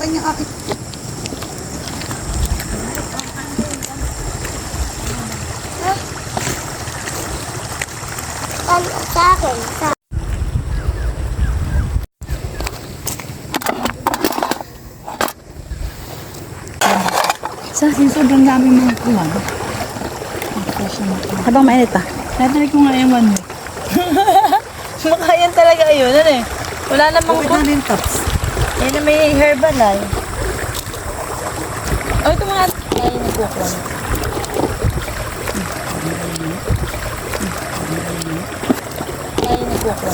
kanyang akin. Sa akin. Sa akin, sobrang dami mga kuwan. Habang mainit pa. Tatry ko nga ewan mo. Makayan talaga yun. Ano eh? Wala namang Okay na rin tops. Yan na may herbal ay. Oh, ito mga... Ay, nagkukuha. Ay, nagkukuha.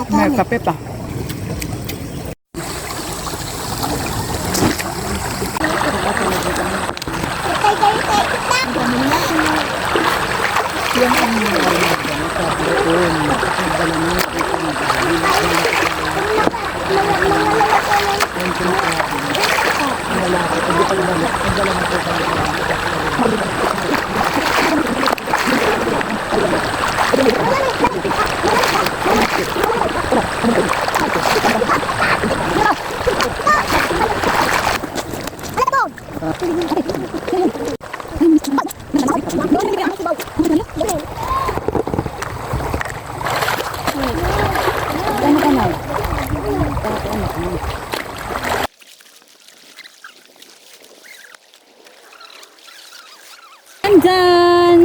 May kape pa. Andyan!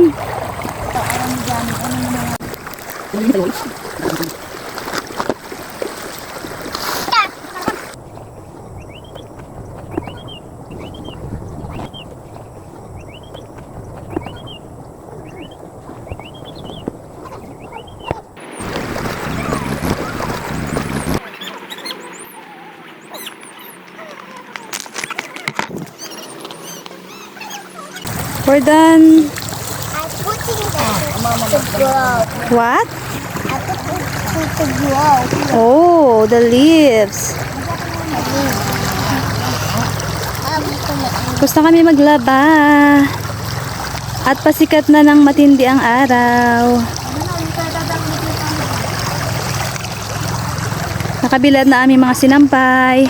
We're done. I'm putting the to grow. What? I put it to grow. Oh, the leaves. Gusto kami maglaba. At pasikat na ng matindi ang araw. Nakabilad na aming mga sinampay.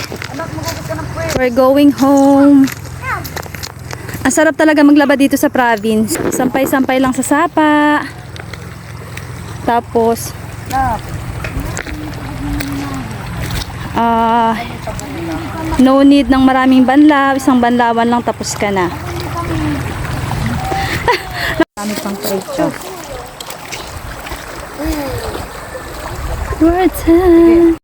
We're going home. Ang sarap talaga maglaba dito sa province. Sampay-sampay lang sa sapa. Tapos no need ng maraming banlaw. Isang banlawan lang tapos ka na. Marami pang precho. We're done.